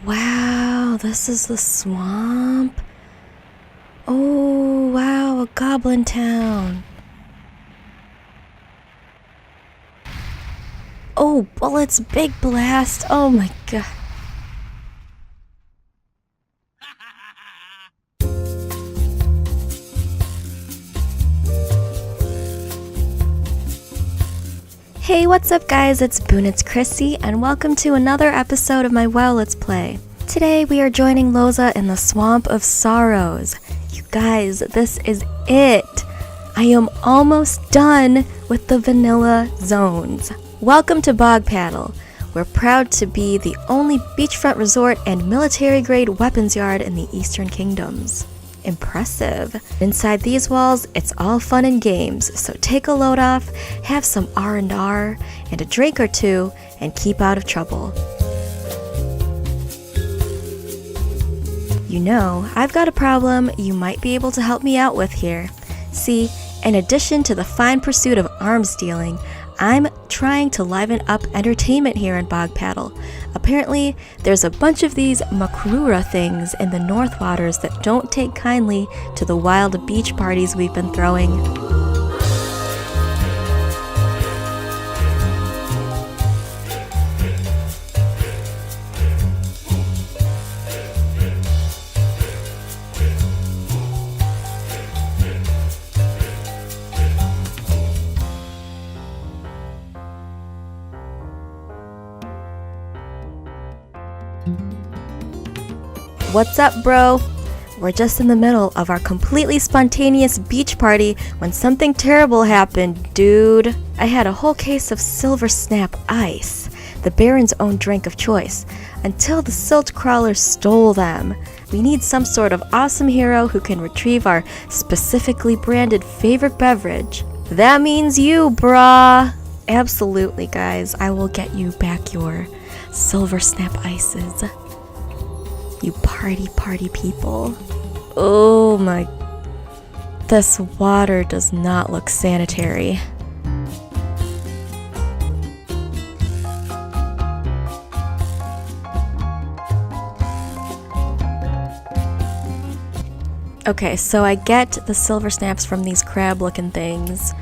Wow, this is the swamp. Oh, wow, a goblin town. Oh, bullets, big blast. Oh my god. Hey, what's up guys? It's boonitzchrissie and welcome to another episode of my WoW Let's Play. Today we are joining Lozzah in the Swamp of Sorrows. You guys, this is it. I am almost done with the vanilla zones. Welcome to Bog Paddle. We're proud to be the only beachfront resort and military-grade weapons yard in the Eastern Kingdoms. Impressive. Inside these walls, it's all fun and games, so take a load off, have some R&R, and a drink or two, and keep out of trouble. You know, I've got a problem you might be able to help me out with here. See, in addition to the fine pursuit of arms dealing, I'm trying to liven up entertainment here in Bog Paddle. Apparently, there's a bunch of these Makrura things in the North Waters that don't take kindly to the wild beach parties we've been throwing. What's up, bro? We're just in the middle of our completely spontaneous beach party when something terrible happened, dude. I had a whole case of Silver Snap ice, the Baron's own drink of choice, until the silt crawlers stole them. We need some sort of awesome hero who can retrieve our specifically branded favorite beverage. That means you, brah! Absolutely, guys. I will get you back your Silver Snap ices. You party people. Oh my. This water does not look sanitary. Okay, so I get the silver snaps from these crab looking things.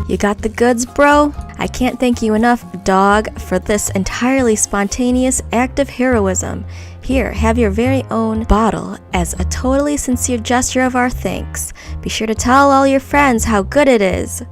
You got the goods, bro? I can't thank you enough, dog, for this entirely spontaneous act of heroism. Here, have your very own bottle as a totally sincere gesture of our thanks. Be sure to tell all your friends how good it is.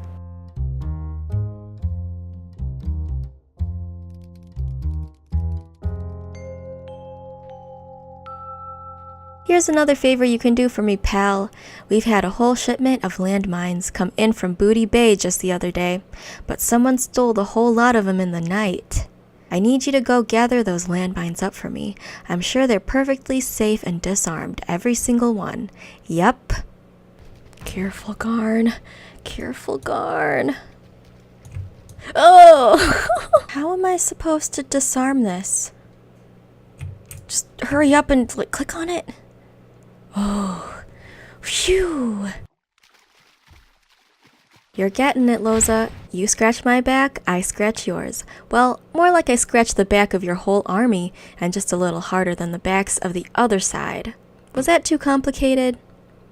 Here's another favor you can do for me, pal. We've had a whole shipment of landmines come in from Booty Bay just the other day, but someone stole the whole lot of them in the night. I need you to go gather those landmines up for me. I'm sure they're perfectly safe and disarmed, every single one. Yup. Careful, Garn. Careful, Garn. Oh! How am I supposed to disarm this? Just hurry up and click on it. Oh, phew. You're getting it, Lozzah. You scratch my back, I scratch yours. Well, more like I scratch the back of your whole army, and just a little harder than the backs of the other side. Was that too complicated?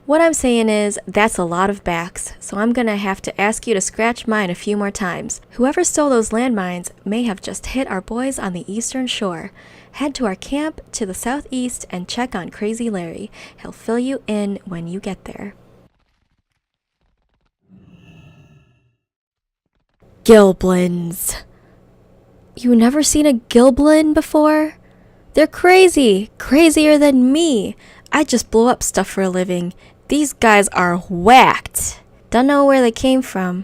What I'm saying is, that's a lot of backs, so I'm gonna have to ask you to scratch mine a few more times. Whoever stole those landmines may have just hit our boys on the eastern shore. Head to our camp to the southeast and check on Crazy Larry. He'll fill you in when you get there. Goblins. You never seen a goblin before? They're crazy. Crazier than me. I just blow up stuff for a living. These guys are whacked. Don't know where they came from,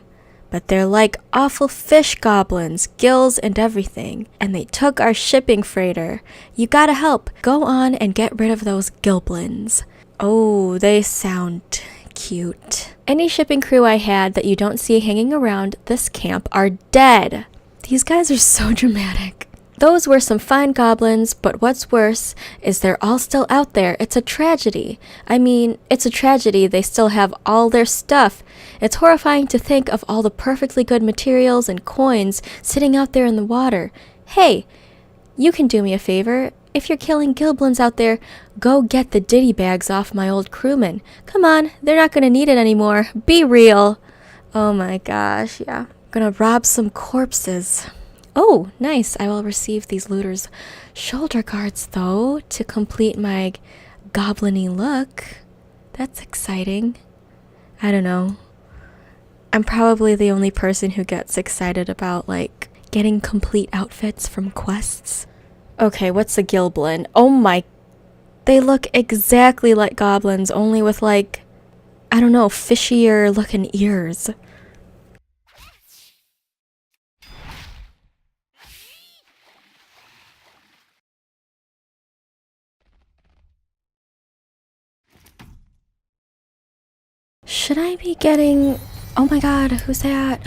but they're like awful fish goblins, gills and everything. And they took our shipping freighter. You gotta help. Go on and get rid of those goblins. Oh, they sound cute. Any shipping crew I had that you don't see hanging around this camp are dead. These guys are so dramatic. Those were some fine goblins, but what's worse is they're all still out there. It's a tragedy. I mean, it's a tragedy they still have all their stuff. It's horrifying to think of all the perfectly good materials and coins sitting out there in the water. Hey, you can do me a favor. If you're killing goblins out there, go get the ditty bags off my old crewmen. Come on, they're not gonna need it anymore. Be real. Oh my gosh, yeah. I'm gonna rob some corpses. Oh, nice. I will receive these looters' shoulder guards, though, to complete my goblin-y look. That's exciting. I don't know. I'm probably the only person who gets excited about, like, getting complete outfits from quests. Okay, what's a goblin? Oh my... They look exactly like goblins, only with, like, I don't know, fishier-looking ears. Should I be getting... Oh my god, who's that?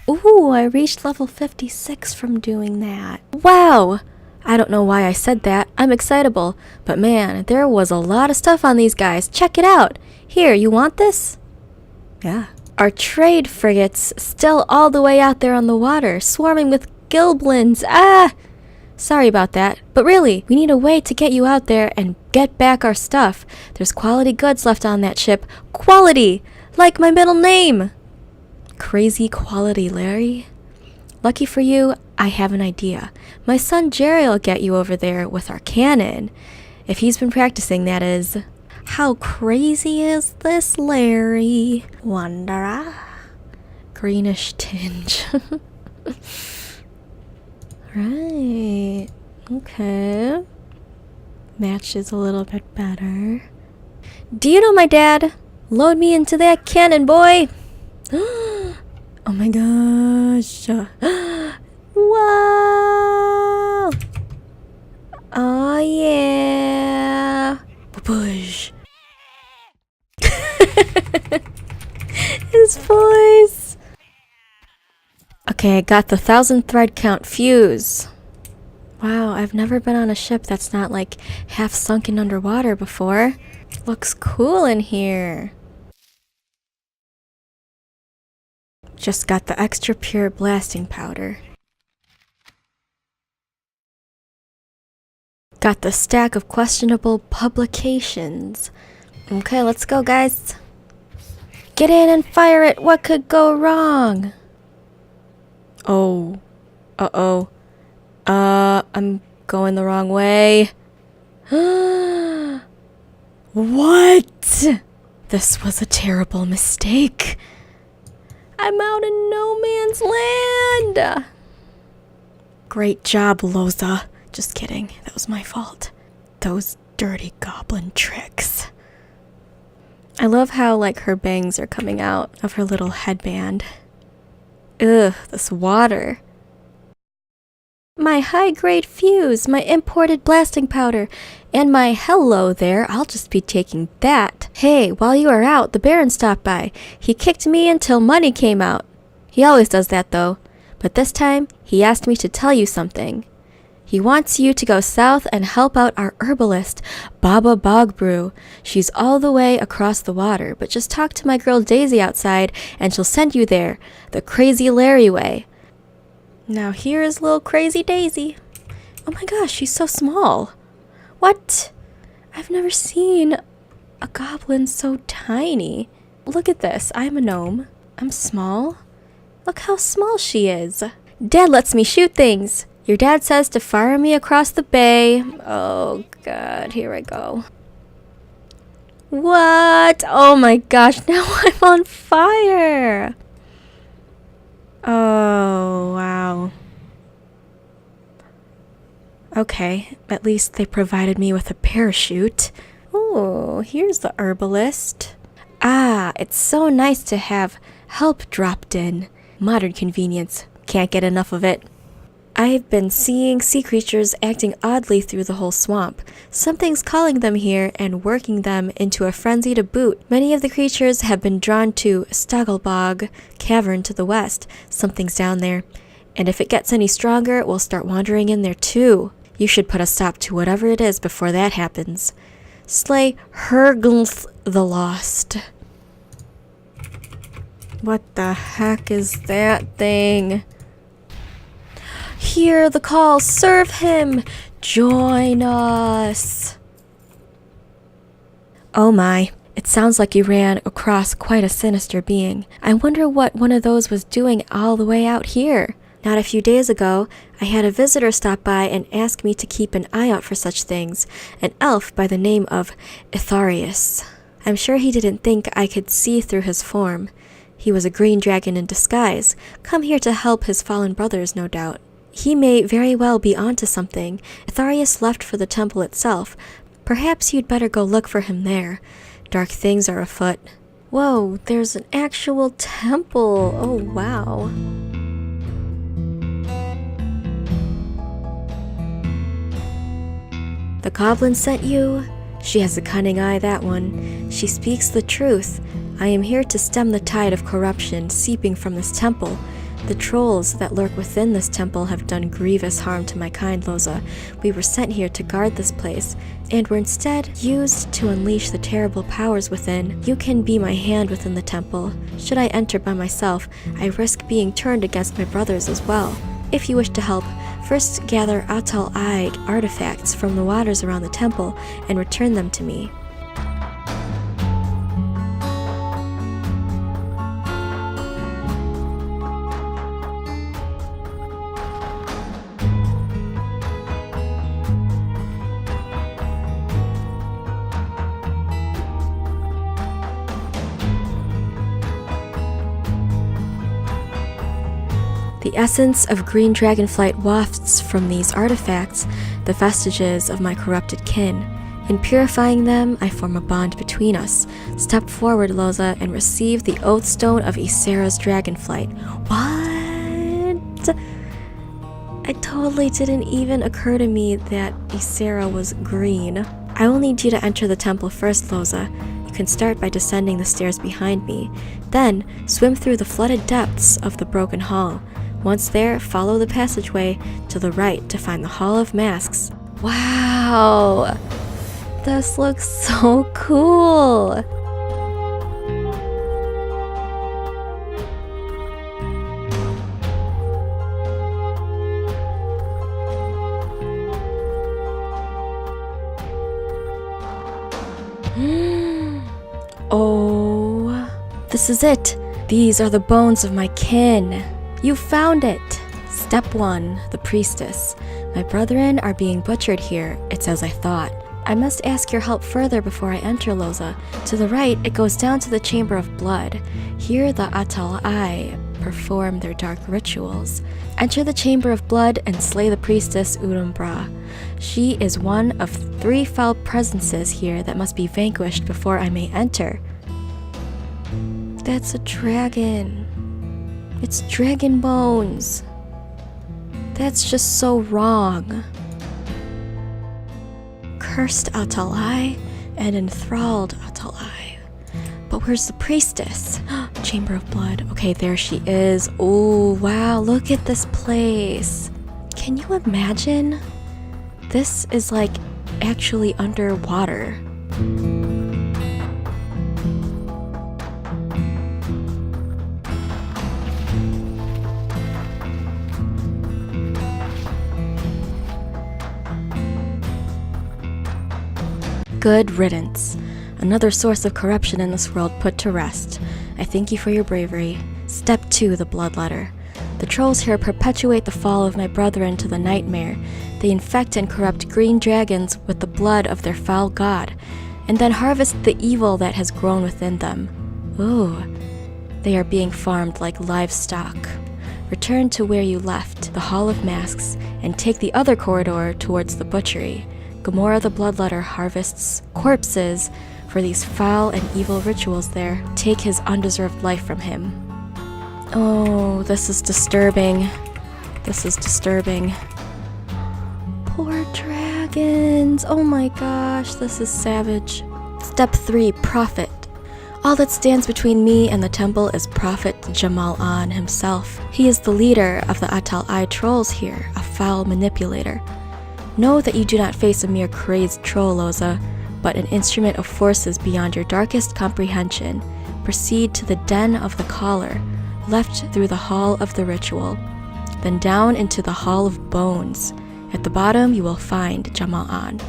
Ooh, I reached level 56 from doing that. Wow! I don't know why I said that. I'm excitable. But man, there was a lot of stuff on these guys. Check it out. Here, you want this? Yeah. Our trade frigates still all the way out there on the water, swarming with goblins. Ah! Sorry about that, but really, we need a way to get you out there and get back our stuff. There's quality goods left on that ship. Quality! Like my middle name! Crazy quality, Larry. Lucky for you, I have an idea. My son Jerry will get you over there with our cannon. If he's been practicing, that is. How crazy is this, Larry? Wanderer? Greenish tinge. Right. Okay. Matches a little bit better. Do you know my dad? Load me into that cannon, boy! Oh my gosh. Wow! Oh yeah! Push. His voice! Okay, I got the 1,000 thread count fuse. Wow, I've never been on a ship that's not like half sunken underwater before. Looks cool in here. Just got the extra pure blasting powder. Got the stack of questionable publications. Okay, let's go, guys. Get in and fire it. What could go wrong? Oh. Uh-oh. I'm going the wrong way. What? This was a terrible mistake. I'm out in no man's land. Great job, Lozzah. Just kidding. That was my fault. Those dirty goblin tricks. I love how, like, her bangs are coming out of her little headband. Ugh, this water. My high-grade fuse, my imported blasting powder, and my hello there, I'll just be taking that. Hey, while you were out, the Baron stopped by. He kicked me until money came out. He always does that, though. But this time, he asked me to tell you something. He wants you to go south and help out our herbalist, Baba Bogbrew. She's all the way across the water, but just talk to my girl Daisy outside, and she'll send you there, the crazy Larry way. Now here is little crazy Daisy. Oh my gosh, she's so small. What? I've never seen a goblin so tiny. Look at this. I'm a gnome. I'm small. Look how small she is. Dad lets me shoot things. Your dad says to fire me across the bay. Oh god, here I go. What? Oh my gosh, now I'm on fire. Oh, wow. Okay, at least they provided me with a parachute. Oh, here's the herbalist. Ah, it's so nice to have help dropped in. Modern convenience. Can't get enough of it. I've been seeing sea creatures acting oddly through the whole swamp. Something's calling them here and working them into a frenzy to boot. Many of the creatures have been drawn to Stogglebog Cavern to the west. Something's down there. And if it gets any stronger, we'll start wandering in there too. You should put a stop to whatever it is before that happens. Slay Herglth the Lost. What the heck is that thing? Hear the call, serve him! Join us! Oh my, it sounds like you ran across quite a sinister being. I wonder what one of those was doing all the way out here. Not a few days ago, I had a visitor stop by and ask me to keep an eye out for such things, an elf by the name of Itharius. I'm sure he didn't think I could see through his form. He was a green dragon in disguise, come here to help his fallen brothers, no doubt. He may very well be onto something. Itharius left for the temple itself. Perhaps you'd better go look for him there. Dark things are afoot. Whoa, there's an actual temple. Oh, wow. The goblin sent you? She has a cunning eye, that one. She speaks the truth. I am here to stem the tide of corruption seeping from this temple. The trolls that lurk within this temple have done grievous harm to my kind, Lozzah. We were sent here to guard this place, and were instead used to unleash the terrible powers within. You can be my hand within the temple. Should I enter by myself, I risk being turned against my brothers as well. If you wish to help, first gather Atal-Eye artifacts from the waters around the temple and return them to me. The essence of green dragonflight wafts from these artifacts, the vestiges of my corrupted kin. In purifying them, I form a bond between us. Step forward, Lozzah, and receive the oath stone of Ysera's dragonflight. What? It totally didn't even occur to me that Ysera was green. I will need you to enter the temple first, Lozzah. You can start by descending the stairs behind me. Then, swim through the flooded depths of the broken hall. Once there, follow the passageway to the right to find the Hall of Masks. Wow! This looks so cool! Oh, this is it! These are the bones of my kin! You found it! Step 1, the priestess. My brethren are being butchered here. It's as I thought. I must ask your help further before I enter, Lozzah. To the right, it goes down to the Chamber of Blood. Here the Atal-Eye perform their dark rituals. Enter the Chamber of Blood and slay the priestess Urumbra. She is one of 3 foul presences here that must be vanquished before I may enter. That's a dragon. It's dragon bones. That's just so wrong. Cursed Atal-Eye and enthralled Atal-Eye. But where's the priestess? Chamber of Blood. Okay, there she is. Oh, wow, look at this place. Can you imagine? This is like actually underwater. Good riddance. Another source of corruption in this world put to rest. I thank you for your bravery. Step 2, the bloodletter. The trolls here perpetuate the fall of my brethren to the nightmare. They infect and corrupt green dragons with the blood of their foul god, and then harvest the evil that has grown within them. Ooh, they are being farmed like livestock. Return to where you left, the Hall of Masks, and take the other corridor towards the butchery. Gamora the Bloodletter harvests corpses for these foul and evil rituals there. Take his undeserved life from him. Oh, this is disturbing. This is disturbing. Poor dragons. Oh my gosh, this is savage. Step 3, Prophet. All that stands between me and the temple is Prophet Jamal-An himself. He is the leader of the Atal-I trolls here, a foul manipulator. Know that you do not face a mere crazed troll, Lozzah, but an instrument of forces beyond your darkest comprehension. Proceed to the den of the caller, left through the hall of the ritual, then down into the hall of bones. At the bottom you will find Jamal-An.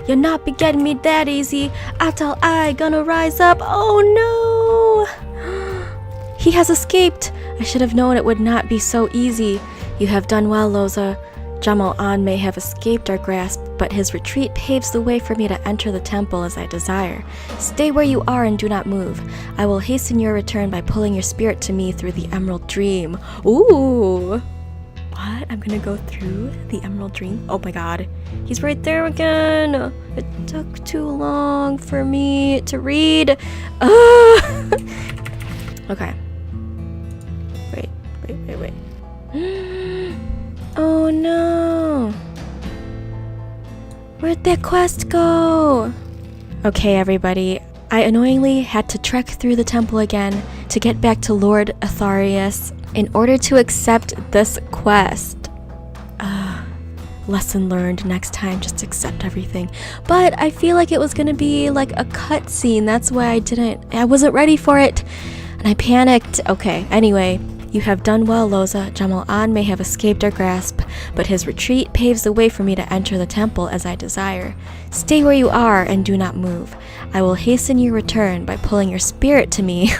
You'll not be getting me that easy. Atal-I gonna rise up. Oh no! He has escaped. I should have known it would not be so easy. You have done well, Lozzah. Jamal-An may have escaped our grasp, but his retreat paves the way for me to enter the temple as I desire. Stay where you are and do not move. I will hasten your return by pulling your spirit to me through the Emerald Dream. Ooh! What? I'm gonna go through the Emerald Dream? Oh my god. He's right there again. It took too long for me to read. Okay. Wait. Oh no. Where'd that quest go? Okay, everybody. I annoyingly had to trek through the temple again to get back to Lord Atharius in order to accept this quest. Lesson learned, next time just accept everything. But I feel like it was gonna be like a cutscene. That's why I wasn't ready for it. And I panicked. Okay, anyway. You have done well, Lozzah. Jamal-An may have escaped our grasp, but his retreat paves the way for me to enter the temple as I desire. Stay where you are and do not move. I will hasten your return by pulling your spirit to me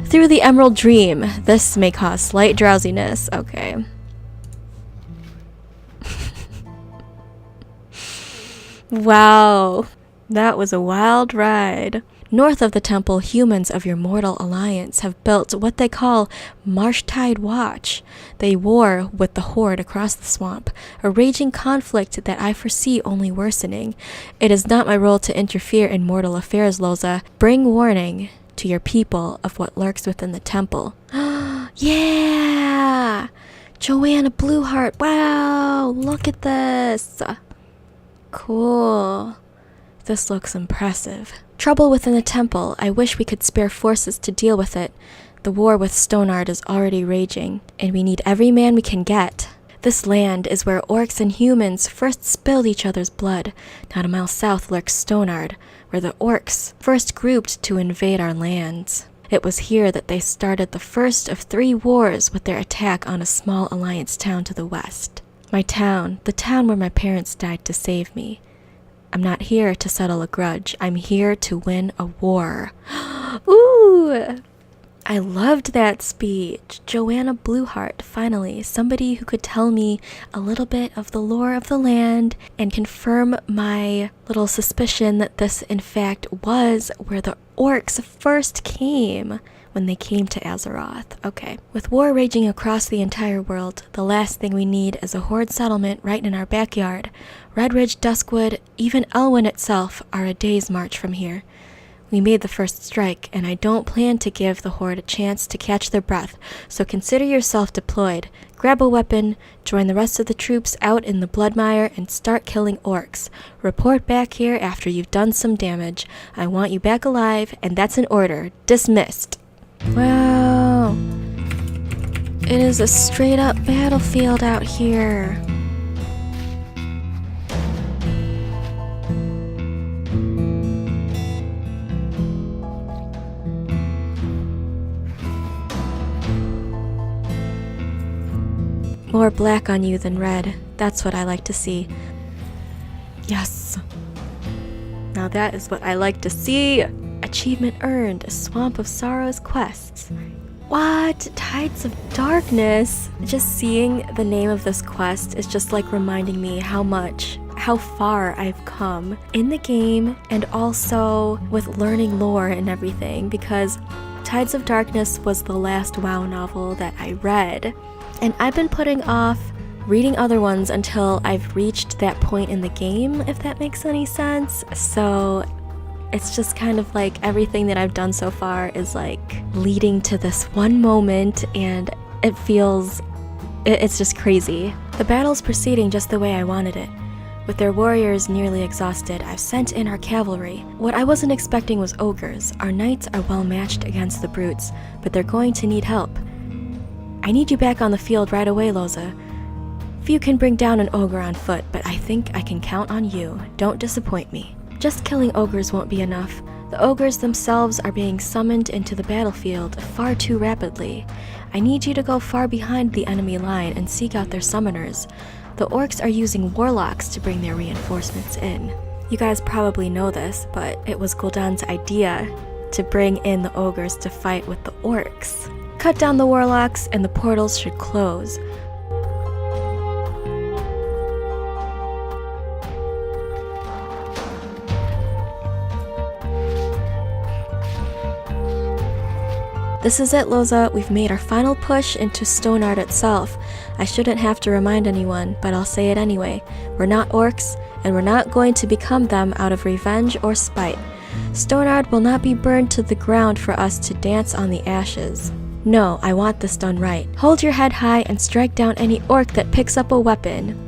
through the Emerald Dream. This may cause slight drowsiness. Okay. Wow, that was a wild ride. North of the temple, humans of your mortal alliance have built what they call Marshtide Watch. They war with the Horde across the swamp, a raging conflict that I foresee only worsening. It is not my role to interfere in mortal affairs, Lozzah. Bring warning to your people of what lurks within the temple. Yeah! Joanna Blueheart, wow! Look at this! Cool. This looks impressive. Trouble within the temple. I wish we could spare forces to deal with it. The war with Stonard is already raging, and we need every man we can get. This land is where orcs and humans first spilled each other's blood. Not a mile south lurks Stonard, where the orcs first grouped to invade our lands. It was here that they started the first of 3 wars with their attack on a small alliance town to the west. My town, the town where my parents died to save me. I'm not here to settle a grudge. I'm here to win a war. Ooh! I loved that speech. Joanna Blueheart, finally, somebody who could tell me a little bit of the lore of the land and confirm my little suspicion that this, in fact, was where the orcs first came when they came to Azeroth. Okay. With war raging across the entire world, the last thing we need is a horde settlement right in our backyard. Redridge, Duskwood, even Elwyn itself are a day's march from here. We made the first strike, and I don't plan to give the horde a chance to catch their breath, so consider yourself deployed. Grab a weapon, join the rest of the troops out in the Bloodmire, and start killing orcs. Report back here after you've done some damage. I want you back alive, and that's an order. Dismissed. Wow. It is a straight-up battlefield out here. More black on you than red. That's what I like to see. Yes. Now that is what I like to see. Achievement earned, Swamp of Sorrows quests. What? Tides of Darkness? Just seeing the name of this quest is just like reminding me how far I've come in the game, and also with learning lore and everything, because Tides of Darkness was the last WoW novel that I read, and I've been putting off reading other ones until I've reached that point in the game, if that makes any sense. So it's just kind of like everything that I've done so far is like leading to this one moment, and it's just crazy. The battle's proceeding just the way I wanted it. With their warriors nearly exhausted, I've sent in our cavalry. What I wasn't expecting was ogres. Our knights are well matched against the brutes, but they're going to need help. I need you back on the field right away, Lozzah. Few can bring down an ogre on foot, but I think I can count on you. Don't disappoint me. Just killing ogres won't be enough. The ogres themselves are being summoned into the battlefield far too rapidly. I need you to go far behind the enemy line and seek out their summoners. The orcs are using warlocks to bring their reinforcements in. You guys probably know this, but it was Gul'dan's idea to bring in the ogres to fight with the orcs. Cut down the warlocks and the portals should close. This is it, Lozzah. We've made our final push into Stonard itself. I shouldn't have to remind anyone, but I'll say it anyway. We're not orcs, and we're not going to become them out of revenge or spite. Stonard will not be burned to the ground for us to dance on the ashes. No, I want this done right. Hold your head high and strike down any orc that picks up a weapon.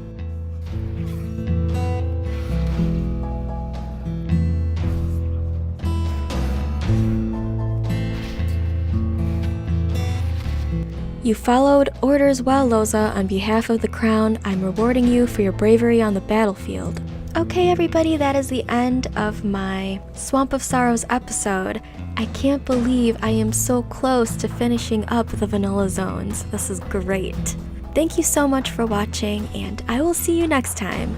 You followed orders well, Lozzah. On behalf of the crown, I'm rewarding you for your bravery on the battlefield. Okay, everybody, that is the end of my Swamp of Sorrows episode. I can't believe I am so close to finishing up the vanilla zones. This is great. Thank you so much for watching, and I will see you next time.